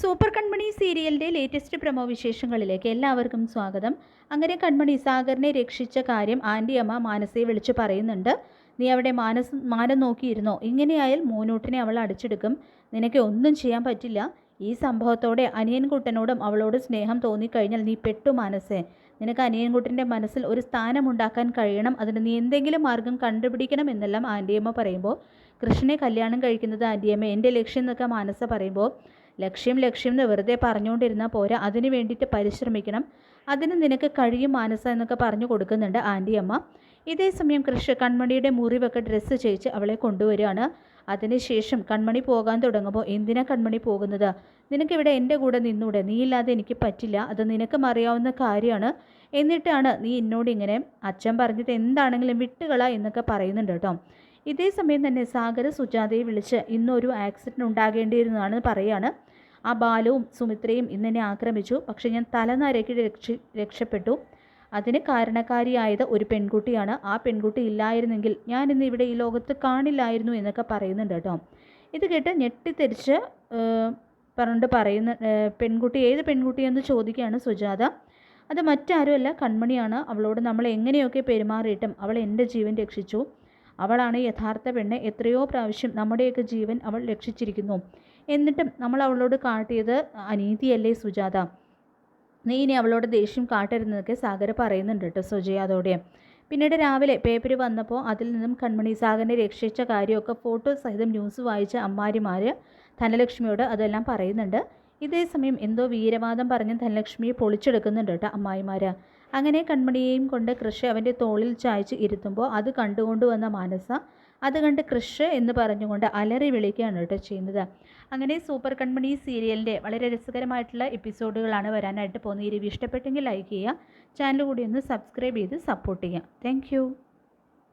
Super കൺമണി സീരിയലിൻ്റെ latest promo വിശേഷങ്ങളിലേക്ക് എല്ലാവർക്കും സ്വാഗതം. അങ്ങനെ കൺമണി സാഗറിനെ രക്ഷിച്ച കാര്യം ആൻറ്റിയമ്മ മാനസയെ വിളിച്ച് പറയുന്നുണ്ട്. നീ അവിടെ മാനം നോക്കിയിരുന്നോ? ഇങ്ങനെയായാൽ മൂന്നൂട്ടിനെ അവൾ അടിച്ചെടുക്കും. നിനക്ക് ഒന്നും ചെയ്യാൻ പറ്റില്ല. ഈ സംഭവത്തോടെ അനിയൻകുട്ടനോടും അവളോട് സ്നേഹം തോന്നിക്കഴിഞ്ഞാൽ നീ പെട്ടു മാനസേ. നിനക്ക് അനിയൻകുട്ടൻ്റെ മനസ്സിൽ ഒരു സ്ഥാനമുണ്ടാക്കാൻ കഴിയണം. അതിന് നീ എന്തെങ്കിലും മാർഗം കണ്ടുപിടിക്കണം എന്നെല്ലാം ആൻറ്റിയമ്മ പറയുമ്പോൾ, കൃഷ്ണനെ കല്യാണം കഴിക്കുന്നത് ആൻറ്റിയമ്മ എൻ്റെ ലക്ഷ്യം എന്നൊക്കെ മാനസ പറയുമ്പോൾ, ലക്ഷ്യം എന്ന് വെറുതെ പറഞ്ഞുകൊണ്ടിരുന്നാൽ പോരാ, അതിന് വേണ്ടിയിട്ട് പരിശ്രമിക്കണം. അതിന് നിനക്ക് കഴിയും മാനസ എന്നൊക്കെ പറഞ്ഞു കൊടുക്കുന്നുണ്ട് ആൻറ്റിയമ്മ. ഇതേ സമയം കൺമണിയുടെ മുറിവൊക്കെ ഡ്രസ്സ് ചെയ്യിച്ച് അവളെ കൊണ്ടുവരികയാണ്. അതിനുശേഷം കൺമണി പോകാൻ തുടങ്ങുമ്പോൾ, എന്തിനാ കൺമണി പോകുന്നത്? നിനക്കിവിടെ എൻ്റെ കൂടെ നിന്നൂടെ? നീയില്ലാതെ എനിക്ക് പറ്റില്ല. അത് നിനക്കും അറിയാവുന്ന കാര്യമാണ്. എന്നിട്ടാണ് നീ എന്നോട് ഇങ്ങനെ അച്ഛൻ പറഞ്ഞത് എന്താണെങ്കിലും വിട്ടുകള എന്നൊക്കെ പറയുന്നുണ്ട് കേട്ടോ. ഇതേ സമയം തന്നെ സാഗർ സുജാതയെ വിളിച്ച് ഇന്നൊരു ആക്സിഡൻറ്റ് ഉണ്ടാകേണ്ടിയിരുന്നതാണ് പറയാണ്. ആ ബാലുവും സുമിത്രയും ഇന്നെന്നെ ആക്രമിച്ചു. പക്ഷെ ഞാൻ തലനരക്കി രക്ഷപ്പെട്ടു. അതിന് കാരണക്കാരിയായത് ഒരു പെൺകുട്ടിയാണ്. ആ പെൺകുട്ടി ഇല്ലായിരുന്നെങ്കിൽ ഞാൻ ഇന്ന് ഇവിടെ ഈ ലോകത്ത് കാണില്ലായിരുന്നു എന്നൊക്കെ പറയുന്നുണ്ട് കേട്ടോ. ഇത് കേട്ട് ഞെട്ടിത്തെറിച്ച് പറയുന്ന പെൺകുട്ടി ഏത് പെൺകുട്ടിയെന്ന് ചോദിക്കുകയാണ് സുജാത. അത് മറ്റാരുമല്ല, കൺമണിയാണ്. അവളോട് നമ്മൾ എങ്ങനെയൊക്കെ പെരുമാറിയിട്ടും അവൾ എൻ്റെ ജീവൻ രക്ഷിച്ചു. അവളാണ് യഥാർത്ഥ പെണ്ണ്. എത്രയോ പ്രാവശ്യം നമ്മുടെയൊക്കെ ജീവൻ അവൾ രക്ഷിച്ചിരിക്കുന്നു. എന്നിട്ടും നമ്മൾ അവളോട് കാട്ടിയത് അനീതിയല്ലേ സുജാത? നീ ഇനി അവളോട് ദേഷ്യം കാട്ടരുതെന്നൊക്കെ സാഗർ പറയുന്നുണ്ട് കേട്ടോ സുജയാതോടെ. പിന്നീട് രാവിലെ പേപ്പർ വന്നപ്പോൾ അതിൽ നിന്നും കൺമണി സാഗറിനെ രക്ഷിച്ച കാര്യമൊക്കെ ഫോട്ടോ സഹിതം ന്യൂസ് വായിച്ച അമ്മാരിമാർ ധനലക്ഷ്മിയോട് അതെല്ലാം പറയുന്നുണ്ട്. ഇതേ സമയം എന്തോ വീരവാദം പറഞ്ഞ് ധനലക്ഷ്മിയെ പൊളിച്ചെടുക്കുന്നുണ്ട് കേട്ടോ അമ്മായിമാർ. അങ്ങനെ കൺമണിയെയും കൊണ്ട് കൃഷ് അവൻ്റെ തോളിൽ ചായച്ച് ഇരുത്തുമ്പോൾ അത് കണ്ടുകൊണ്ടുവന്ന മാനസ അത് കണ്ട് കൃഷ് എന്ന് പറഞ്ഞുകൊണ്ട് അലറി വിളിക്കുകയാണ് കേട്ടോ ചെയ്യുന്നത്. അങ്ങനെ സൂപ്പർ കൺമണി സീരിയലിൻ്റെ വളരെ രസകരമായിട്ടുള്ള എപ്പിസോഡുകളാണ് വരാനായിട്ട് പോകുന്നത്. ഈ റിവ്യൂ ഇഷ്ടപ്പെട്ടെങ്കിൽ ലൈക്ക് ചെയ്യുക, ചാനൽ കൂടി ഒന്ന് സബ്സ്ക്രൈബ് ചെയ്ത് സപ്പോർട്ട് ചെയ്യുക. താങ്ക്